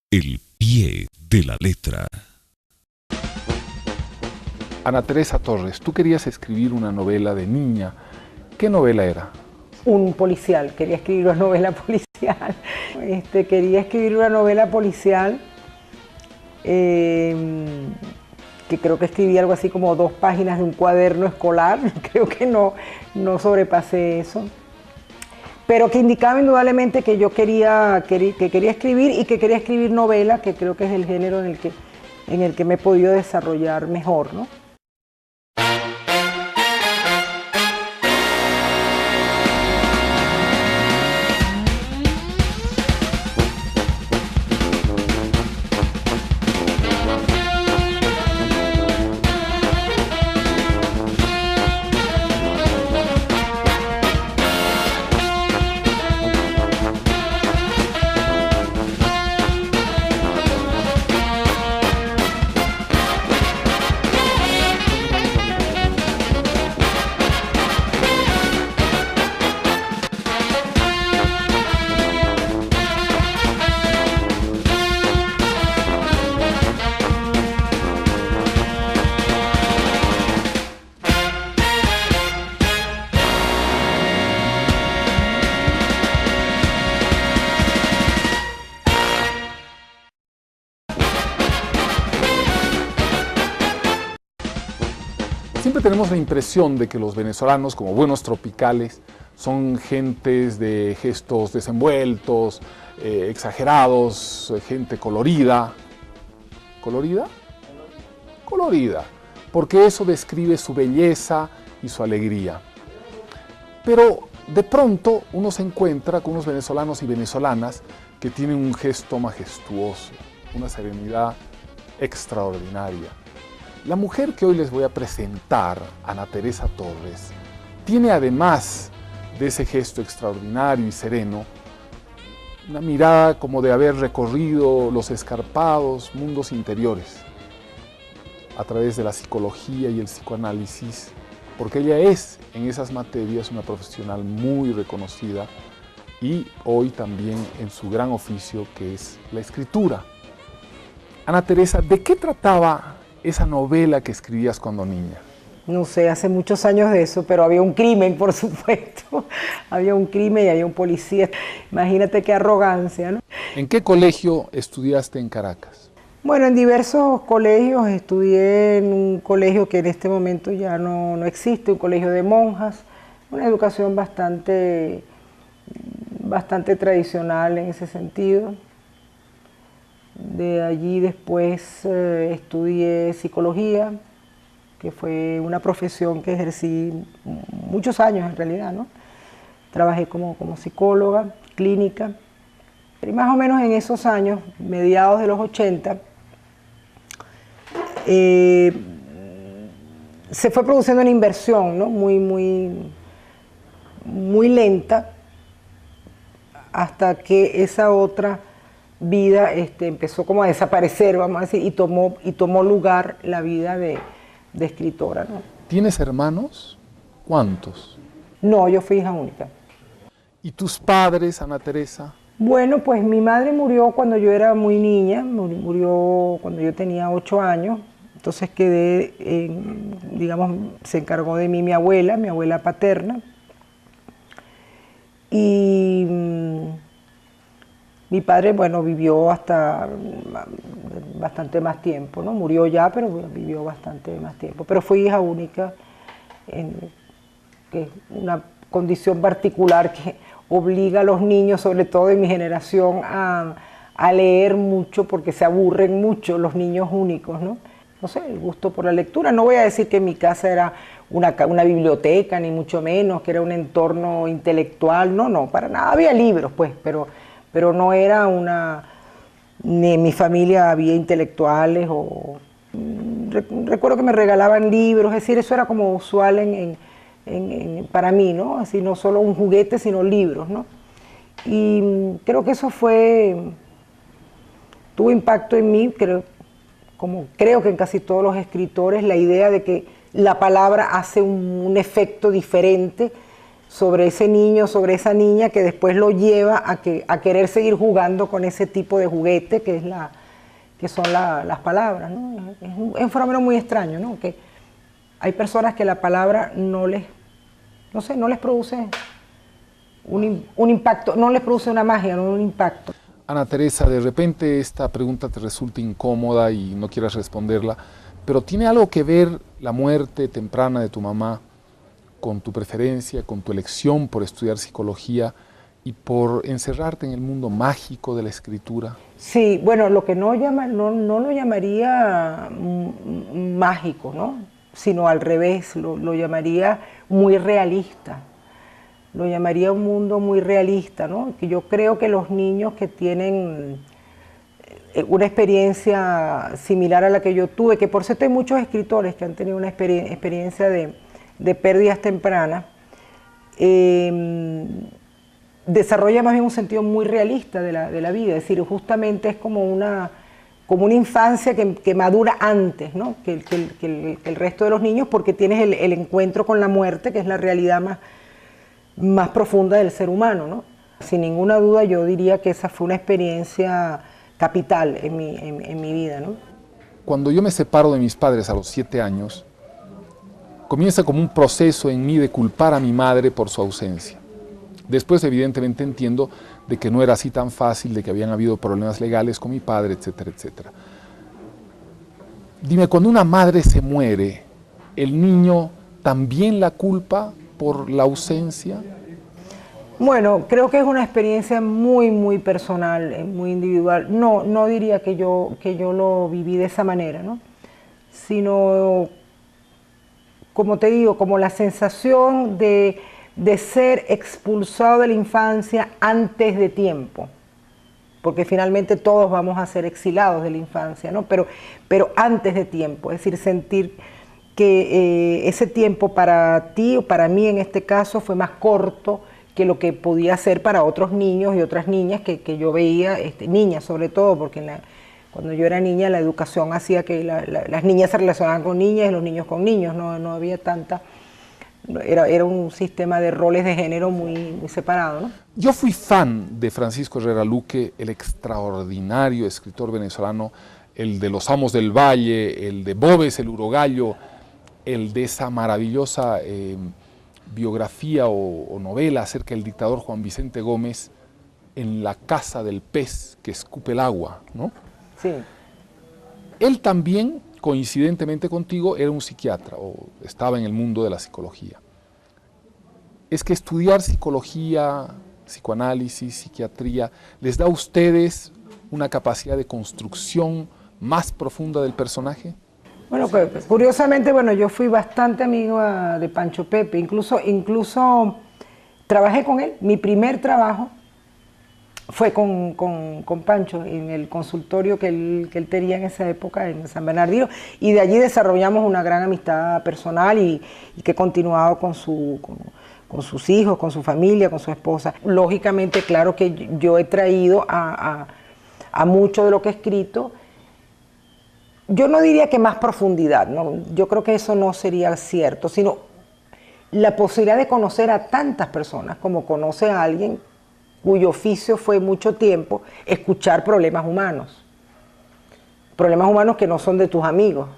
El pie de la letra. Ana Teresa Torres, tú querías escribir una novela de niña. ¿Qué novela era? Un policial, quería escribir una novela policial. Quería escribir una novela policial que creo que escribí algo así como 2 páginas de un cuaderno escolar. Creo que no sobrepasé eso. Pero que indicaba indudablemente que yo quería escribir y que quería escribir novela, que creo que es el género en el que me he podido desarrollar mejor, ¿no? Siempre tenemos la impresión de que los venezolanos, como buenos tropicales, son gentes de gestos desenvueltos, exagerados, gente colorida. ¿Colorida? Colorida, porque eso describe su belleza y su alegría. Pero de pronto uno se encuentra con unos venezolanos y venezolanas que tienen un gesto majestuoso, una serenidad extraordinaria. La mujer que hoy les voy a presentar, Ana Teresa Torres, tiene además de ese gesto extraordinario y sereno, una mirada como de haber recorrido los escarpados mundos interiores a través de la psicología y el psicoanálisis, porque ella es en esas materias una profesional muy reconocida y hoy también en su gran oficio que es la escritura. Ana Teresa, ¿de qué trataba esa novela que escribías cuando niña? No sé, hace muchos años de eso, pero había un crimen, por supuesto. Había un crimen y había un policía. Imagínate qué arrogancia, ¿no? ¿En qué colegio estudiaste en Caracas? Bueno, en diversos colegios. Estudié en un colegio que en este momento ya no existe, un colegio de monjas. Una educación bastante tradicional en ese sentido. De allí después estudié psicología, que fue una profesión que ejercí muchos años en realidad, ¿no? Trabajé como psicóloga clínica. Y más o menos en esos años, mediados de los 80, se fue produciendo una inversión, ¿no? muy lenta, hasta que esa otra vida empezó como a desaparecer, vamos a decir, y tomó lugar la vida de escritora, ¿no? ¿Tienes hermanos? ¿Cuántos? No, yo fui hija única. ¿Y tus padres, Ana Teresa? Bueno, pues mi madre murió cuando yo era muy niña, murió cuando yo tenía 8 años, entonces digamos, se encargó de mí mi abuela paterna, y mi padre, bueno, vivió hasta bastante más tiempo, ¿no? Murió ya, pero vivió bastante más tiempo. Pero fui hija única, que es una condición particular que obliga a los niños, sobre todo de mi generación, a leer mucho porque se aburren mucho los niños únicos, ¿no? No sé, el gusto por la lectura. No voy a decir que mi casa era una biblioteca, ni mucho menos, que era un entorno intelectual, no, para nada. Había libros, pues, pero no era ni en mi familia había intelectuales recuerdo que me regalaban libros, es decir, eso era como usual para mí, ¿no? Así, no solo un juguete, sino libros, ¿no? Y creo que eso tuvo impacto en mí, como creo que en casi todos los escritores, la idea de que la palabra hace un efecto diferente sobre ese niño, sobre esa niña que después lo lleva a querer seguir jugando con ese tipo de juguete que son las palabras, ¿no? Es un fenómeno muy extraño, ¿no? Que hay personas que la palabra no les produce un impacto, no les produce una magia, no un impacto. Ana Teresa, de repente esta pregunta te resulta incómoda y no quieras responderla, pero ¿tiene algo que ver la muerte temprana de tu mamá con tu preferencia, con tu elección por estudiar psicología y por encerrarte en el mundo mágico de la escritura? Sí, bueno, lo que no lo llamaría mágico, ¿no? Sino al revés, lo llamaría muy realista. Lo llamaría un mundo muy realista, ¿no? Que yo creo que los niños que tienen una experiencia similar a la que yo tuve, que por cierto hay muchos escritores que han tenido una experiencia de pérdidas tempranas, desarrolla más bien un sentido muy realista de la vida, es decir, justamente es como una infancia que madura antes, ¿no? que el resto de los niños, porque tienes el encuentro con la muerte, que es la realidad más profunda del ser humano, ¿no? Sin ninguna duda yo diría que esa fue una experiencia capital en mi vida, ¿no? Cuando yo me separo de mis padres a los 7 años, comienza como un proceso en mí de culpar a mi madre por su ausencia. Después, evidentemente, entiendo de que no era así tan fácil, de que habían habido problemas legales con mi padre, etcétera, etcétera. Dime, cuando una madre se muere, ¿el niño también la culpa por la ausencia? Bueno, creo que es una experiencia muy, muy personal, muy individual. No diría que yo lo viví de esa manera, ¿no? Sino, como te digo, como la sensación de ser expulsado de la infancia antes de tiempo, porque finalmente todos vamos a ser exilados de la infancia, ¿no? Pero antes de tiempo, es decir, sentir que ese tiempo para ti o para mí en este caso fue más corto que lo que podía ser para otros niños y otras niñas que yo veía, niñas sobre todo, porque cuando yo era niña la educación hacía que las niñas se relacionaban con niñas y los niños con niños, no había tanta... Era un sistema de roles de género muy, muy separado, ¿no? Yo fui fan de Francisco Herrera Luque, el extraordinario escritor venezolano, el de Los Amos del Valle, el de Bobes, el Urogallo, el de esa maravillosa biografía o novela acerca del dictador Juan Vicente Gómez, En la casa del pez que escupe el agua, ¿no? Sí. Él también, coincidentemente contigo, era un psiquiatra o estaba en el mundo de la psicología. Es que estudiar psicología, psicoanálisis, psiquiatría, ¿les da a ustedes una capacidad de construcción más profunda del personaje? Bueno, pues, curiosamente, yo fui bastante amigo de Pancho Pepe, incluso trabajé con él. Mi primer trabajo fue con Pancho en el consultorio que él tenía en esa época en San Bernardino, y de allí desarrollamos una gran amistad personal y que he continuado con sus hijos, con su familia, con su esposa. Lógicamente, claro que yo he traído a mucho de lo que he escrito. Yo no diría que más profundidad, ¿no? Yo creo que eso no sería cierto, sino la posibilidad de conocer a tantas personas como conoce a alguien cuyo oficio fue mucho tiempo escuchar problemas humanos que no son de tus amigos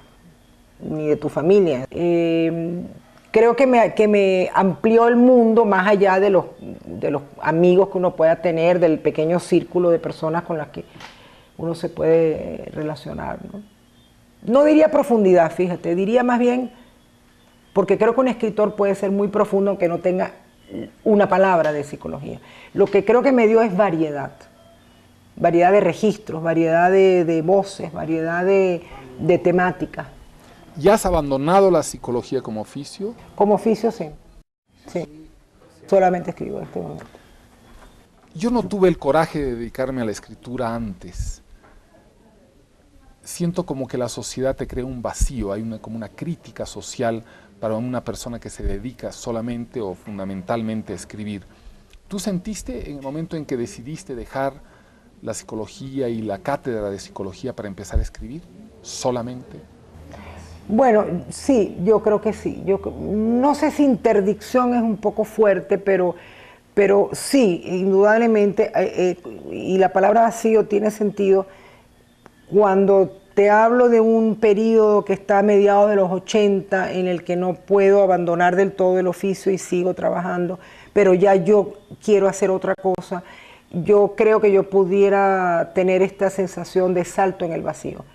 ni de tu familia. Creo que me amplió el mundo más allá de los amigos que uno pueda tener, del pequeño círculo de personas con las que uno se puede relacionar, ¿no? No diría profundidad, fíjate, diría más bien, porque creo que un escritor puede ser muy profundo aunque no tenga una palabra de psicología. Lo que creo que me dio es variedad de registros, variedad de voces, variedad de temáticas. ¿Ya has abandonado la psicología como oficio? Como oficio, sí. Solamente escribo en este momento. Yo no tuve el coraje de dedicarme a la escritura antes. Siento como que la sociedad te crea un vacío, hay como una crítica social para una persona que se dedica solamente o fundamentalmente a escribir. ¿Tú sentiste en el momento en que decidiste dejar la psicología y la cátedra de psicología para empezar a escribir solamente? Bueno, sí, yo creo que sí. Yo no sé si interdicción es un poco fuerte, pero sí, indudablemente, y la palabra vacío tiene sentido cuando te hablo de un periodo que está a mediados de los 80, en el que no puedo abandonar del todo el oficio y sigo trabajando, pero ya yo quiero hacer otra cosa. Yo creo que yo pudiera tener esta sensación de salto en el vacío,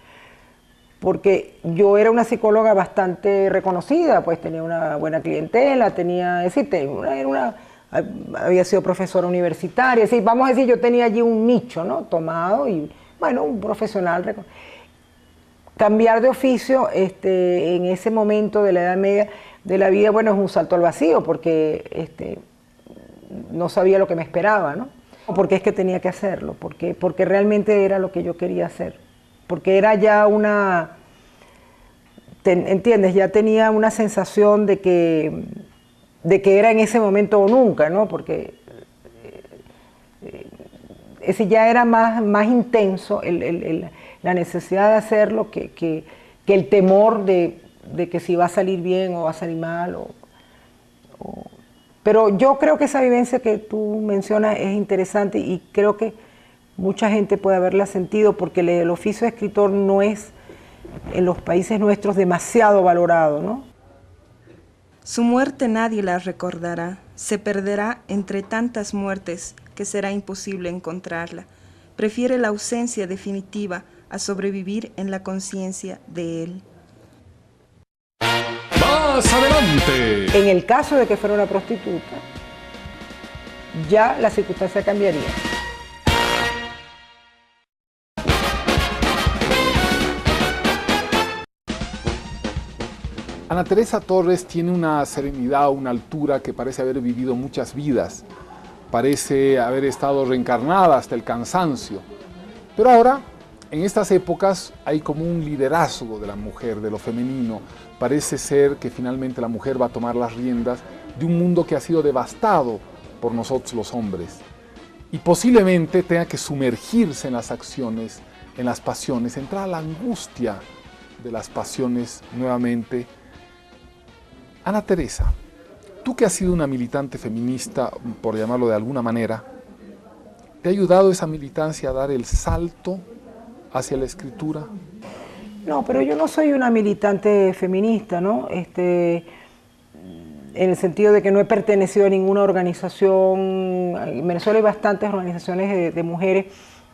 porque yo era una psicóloga bastante reconocida, pues tenía una buena clientela, había sido profesora universitaria, vamos a decir, yo tenía allí un nicho, ¿no?, tomado, y bueno, un profesional. Cambiar de oficio en ese momento de la edad media de la vida, bueno, es un salto al vacío, porque no sabía lo que me esperaba, ¿no? Porque es que tenía que hacerlo, porque realmente era lo que yo quería hacer, porque era ya ¿entiendes? Ya tenía una sensación de que era en ese momento o nunca, ¿no? Porque ese ya era más intenso la necesidad de hacerlo que el temor de que si va a salir bien o va a salir mal. Pero yo creo que esa vivencia que tú mencionas es interesante y creo que mucha gente puede haberla sentido, porque el oficio de escritor no es en los países nuestros demasiado valorado, ¿no? Su muerte nadie la recordará, se perderá entre tantas muertes que será imposible encontrarla. Prefiere la ausencia definitiva a sobrevivir en la conciencia de él. ¡Más adelante! En el caso de que fuera una prostituta, ya la circunstancia cambiaría. Ana Teresa Torres tiene una serenidad, una altura que parece haber vivido muchas vidas, parece haber estado reencarnada hasta el cansancio. Pero ahora, en estas épocas, hay como un liderazgo de la mujer, de lo femenino. Parece ser que finalmente la mujer va a tomar las riendas de un mundo que ha sido devastado por nosotros los hombres. Y posiblemente tenga que sumergirse en las acciones, en las pasiones, entrar a la angustia de las pasiones nuevamente. Ana Teresa, tú que has sido una militante feminista, por llamarlo de alguna manera, ¿te ha ayudado esa militancia a dar el salto hacia la escritura? No, pero yo no soy una militante feminista, ¿no? En el sentido de que no he pertenecido a ninguna organización. En Venezuela hay bastantes organizaciones de mujeres.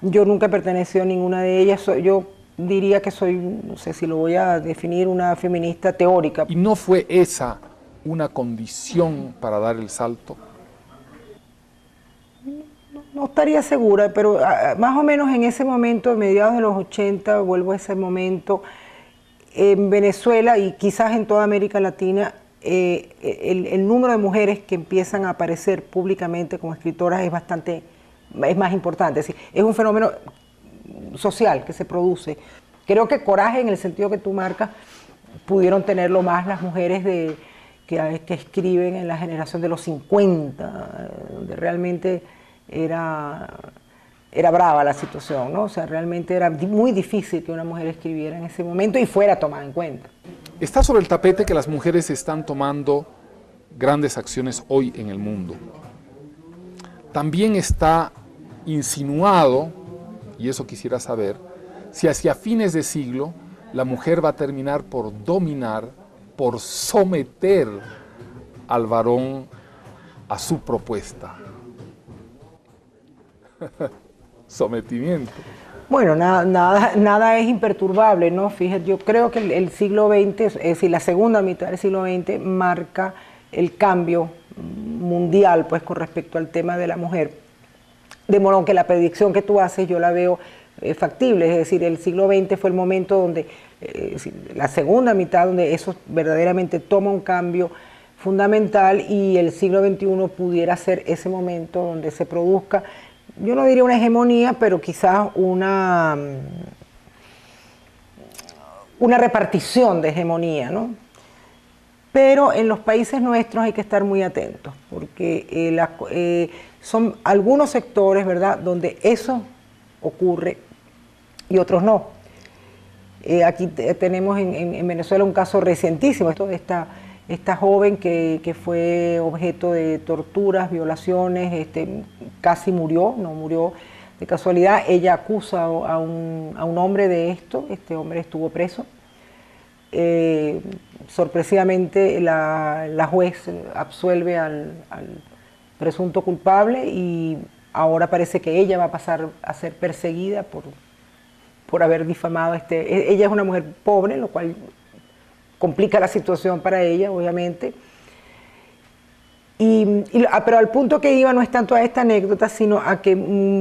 Yo nunca he pertenecido a ninguna de ellas. Yo diría que soy, no sé si lo voy a definir, una feminista teórica. ¿Y no fue esa una condición para dar el salto? No estaría segura, pero más o menos en ese momento, mediados de los 80, vuelvo a ese momento, en Venezuela y quizás en toda América Latina, el número de mujeres que empiezan a aparecer públicamente como escritoras es más importante. Es decir, es un fenómeno social que se produce. Creo que coraje, en el sentido que tú marcas, pudieron tenerlo más las mujeres que escriben en la generación de los 50, donde realmente era brava la situación, ¿no? O sea, realmente era muy difícil que una mujer escribiera en ese momento y fuera tomada en cuenta. Está sobre el tapete que las mujeres están tomando grandes acciones hoy en el mundo. También está insinuado, y eso quisiera saber, si hacia fines de siglo la mujer va a terminar por dominar, por someter al varón a su propuesta. Sometimiento. Bueno, nada es imperturbable, ¿no? Fíjate, yo creo que el siglo XX, es decir, la segunda mitad del siglo XX marca el cambio mundial, pues, con respecto al tema de la mujer. De modo que la predicción que tú haces yo la veo factible, es decir, el siglo XX fue el momento donde, la segunda mitad, donde eso verdaderamente toma un cambio fundamental, y el siglo XXI pudiera ser ese momento donde se produzca, yo no diría una hegemonía, pero quizás una repartición de hegemonía, ¿no? Pero en los países nuestros hay que estar muy atentos, porque son algunos sectores, ¿verdad?, donde eso ocurre y otros no. Aquí tenemos en Venezuela un caso recientísimo, esta joven que fue objeto de torturas, violaciones, casi murió, no murió de casualidad. Ella acusa a un hombre de esto, este hombre estuvo preso. Sorpresivamente la juez absuelve al presunto culpable y ahora parece que ella va a pasar a ser perseguida por haber difamado ella es una mujer pobre, lo cual complica la situación para ella, obviamente. Pero al punto que iba no es tanto a esta anécdota, sino a que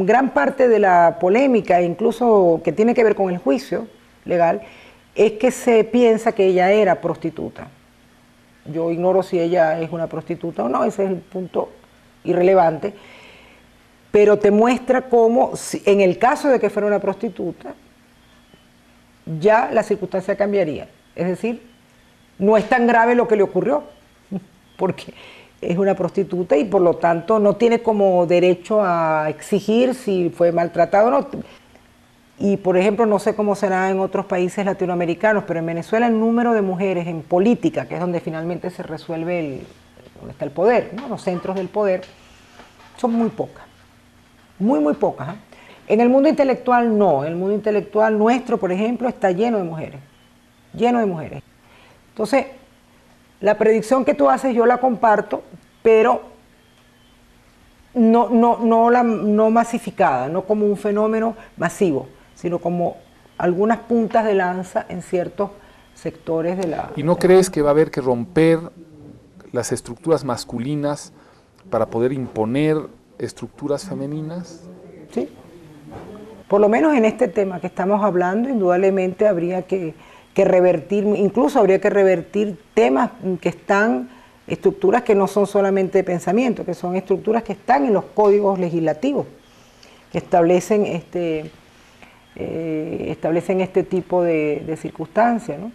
gran parte de la polémica, incluso que tiene que ver con el juicio legal, es que se piensa que ella era prostituta. Yo ignoro si ella es una prostituta o no, ese es el punto irrelevante, pero te muestra cómo, en el caso de que fuera una prostituta, ya la circunstancia cambiaría. Es decir, no es tan grave lo que le ocurrió, porque es una prostituta y por lo tanto no tiene como derecho a exigir si fue maltratado o no. Y por ejemplo, no sé cómo será en otros países latinoamericanos, pero en Venezuela el número de mujeres en política, que es donde finalmente se resuelve donde está el poder, ¿no? Los centros del poder, son muy pocas, muy pocas, ¿eh? En el mundo intelectual no, el mundo intelectual nuestro, por ejemplo, está lleno de mujeres, lleno de mujeres. Entonces, la predicción que tú haces yo la comparto, pero no masificada, no como un fenómeno masivo, sino como algunas puntas de lanza en ciertos sectores de la... ¿Y no crees que va a haber que romper las estructuras masculinas para poder imponer estructuras femeninas? Sí. Por lo menos en este tema que estamos hablando, indudablemente habría que revertir, incluso habría que revertir temas que están, estructuras que no son solamente de pensamiento, que son estructuras que están en los códigos legislativos, que establecen este tipo de circunstancias, ¿no?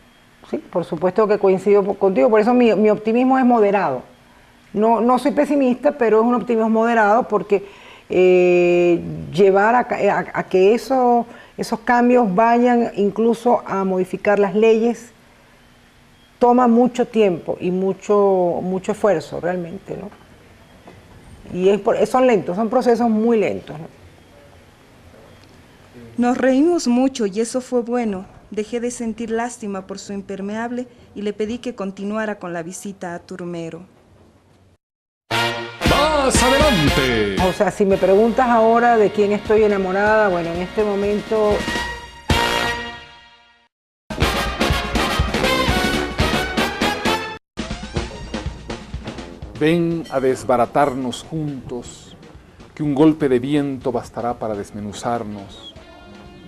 Sí, por supuesto que coincido contigo, por eso mi optimismo es moderado. No soy pesimista, pero es un optimismo moderado porque llevar a que esos cambios vayan incluso a modificar las leyes toma mucho tiempo y mucho esfuerzo realmente, ¿no? Y son lentos, son procesos muy lentos, ¿no? Nos reímos mucho y eso fue bueno. Dejé de sentir lástima por su impermeable y le pedí que continuara con la visita a Turmero. ¡Más adelante! O sea, si me preguntas ahora de quién estoy enamorada, bueno, en este momento... Ven a desbaratarnos juntos, que un golpe de viento bastará para desmenuzarnos.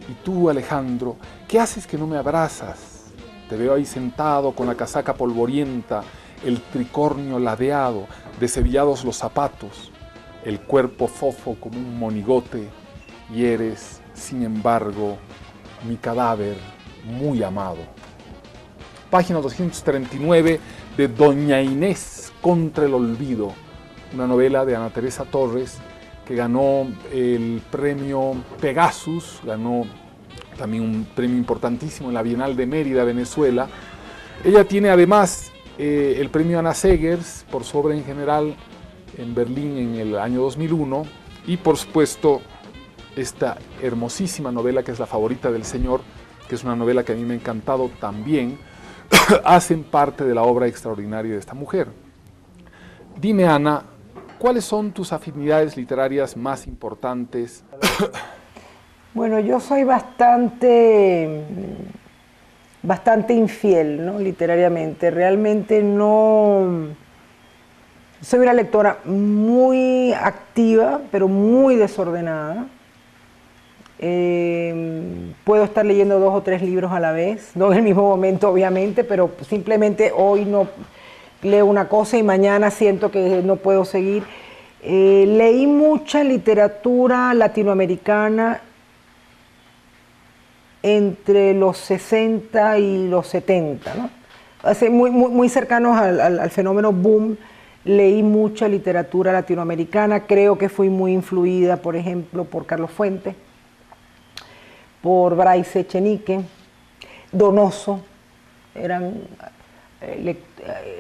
Y tú, Alejandro, ¿qué haces que no me abrazas? Te veo ahí sentado con la casaca polvorienta, el tricornio ladeado, deshebillados los zapatos, el cuerpo fofo como un monigote, y eres, sin embargo, mi cadáver muy amado. Página 239 de Doña Inés contra el olvido, una novela de Ana Teresa Torres que ganó el premio Pegasus, ganó también un premio importantísimo en la Bienal de Mérida, Venezuela. Ella tiene además el premio Anna Seghers por su obra en general en Berlín en el año 2001 y por supuesto esta hermosísima novela que es La favorita del Señor, que es una novela que a mí me ha encantado también, hacen parte de la obra extraordinaria de esta mujer. Dime, Ana, ¿cuáles son tus afinidades literarias más importantes? Bueno, yo soy bastante infiel, ¿no? Literariamente. Realmente no... Soy una lectora muy activa, pero muy desordenada. Puedo estar leyendo 2 o 3 libros a la vez, no en el mismo momento obviamente, pero simplemente hoy no leo una cosa y mañana siento que no puedo seguir. Leí mucha literatura latinoamericana entre los 60 y los 70, ¿no? Así, muy cercanos al fenómeno boom. Leí mucha literatura latinoamericana, creo que fui muy influida, por ejemplo, por Carlos Fuentes, por Bryce Echenique. Donoso, eran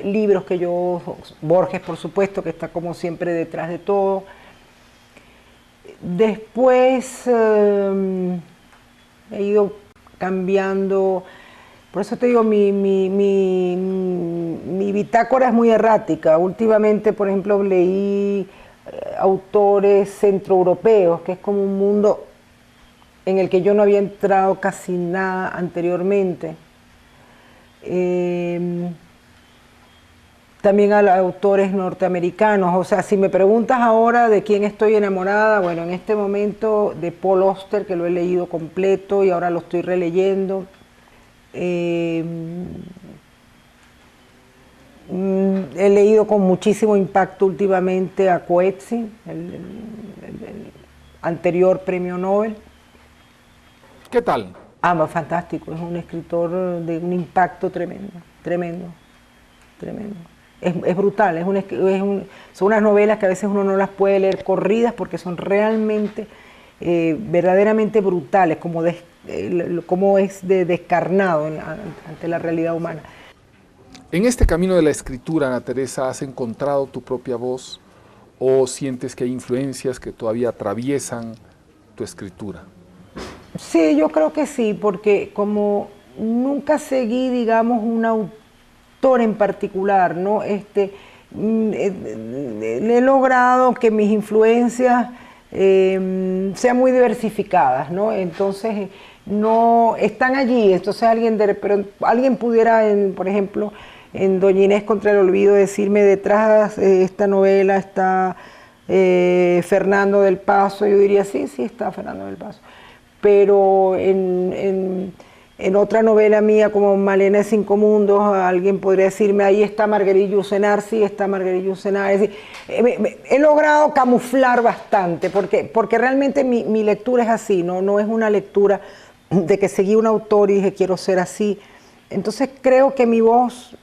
libros que yo, Borges por supuesto, que está como siempre detrás de todo. Después he ido cambiando, por eso te digo, mi bitácora es muy errática. Últimamente, por ejemplo, leí autores centroeuropeos, que es como un mundo en el que yo no había entrado casi nada anteriormente. También a autores norteamericanos. O sea, si me preguntas ahora de quién estoy enamorada, bueno, en este momento de Paul Auster, que lo he leído completo y ahora lo estoy releyendo. He leído con muchísimo impacto últimamente a Coetzee, el anterior premio Nobel. ¿Qué tal? Fantástico, es un escritor de un impacto tremendo, tremendo, tremendo. Es brutal, son unas novelas que a veces uno no las puede leer corridas porque son realmente, verdaderamente brutales, como es de descarnado ante la realidad humana. En este camino de la escritura, Ana Teresa, ¿has encontrado tu propia voz o sientes que hay influencias que todavía atraviesan tu escritura? Sí, yo creo que sí, porque como nunca seguí, digamos, un autor en particular, ¿no? He logrado que mis influencias sean muy diversificadas, ¿no? Entonces, no están allí, entonces pero alguien pudiera, por ejemplo, en Doña Inés contra el olvido, decirme detrás de esta novela está Fernando del Paso, yo diría, sí, está Fernando del Paso. Pero en otra novela mía como Malena de Cinco Mundos, alguien podría decirme, ahí está Marguerite Yourcenar, sí está Marguerite Yourcenar. Es decir, he logrado camuflar bastante, porque realmente mi lectura es así, no es una lectura de que seguí un autor y dije quiero ser así. Entonces creo que mi voz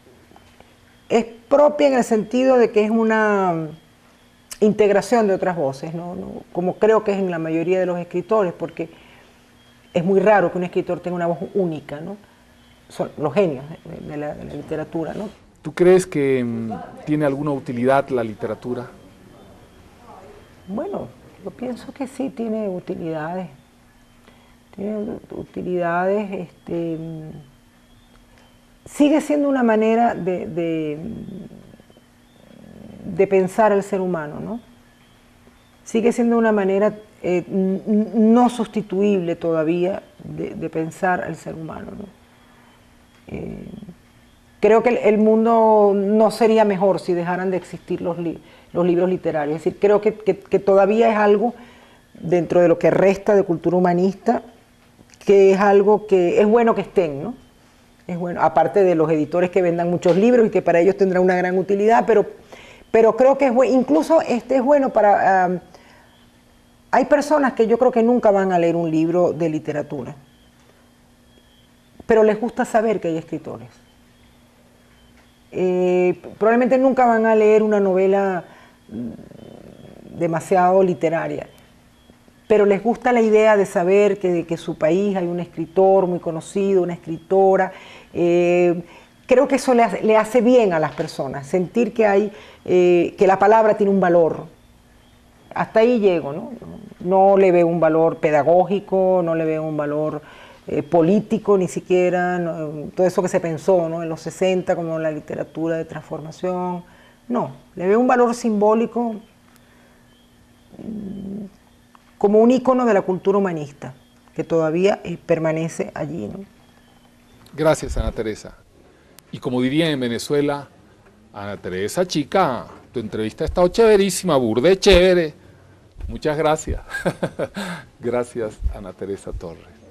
es propia en el sentido de que es una integración de otras voces, ¿no? Como creo que es en la mayoría de los escritores, porque es muy raro que un escritor tenga una voz única, ¿no? Son los genios de la literatura, ¿no? ¿Tú crees que tiene alguna utilidad la literatura? Bueno, yo pienso que sí tiene utilidades. Tiene utilidades, sigue siendo una manera de pensar al ser humano, ¿no? Sigue siendo una manera no sustituible todavía de pensar al ser humano, ¿no? Creo que el mundo no sería mejor si dejaran de existir los libros literarios. Es decir, creo que todavía es algo dentro de lo que resta de cultura humanista, que es algo que es bueno que estén, ¿no? Es bueno, aparte de los editores que vendan muchos libros y que para ellos tendrá una gran utilidad, pero creo que es bueno, incluso es bueno para... hay personas que yo creo que nunca van a leer un libro de literatura, pero les gusta saber que hay escritores. Probablemente nunca van a leer una novela demasiado literaria, pero les gusta la idea de saber que su país hay un escritor muy conocido, una escritora. Creo que eso le hace bien a las personas, sentir que la palabra tiene un valor. Hasta ahí llego, ¿no? No le veo un valor pedagógico, no le veo un valor político ni siquiera, no, todo eso que se pensó, ¿no? En los 60 como la literatura de transformación. No, le veo un valor simbólico como un ícono de la cultura humanista, que todavía permanece allí, ¿no? Gracias, Ana Teresa. Y como dirían en Venezuela, Ana Teresa, chica, tu entrevista ha estado chéverísima, burde chévere. Muchas gracias. Gracias, Ana Teresa Torres.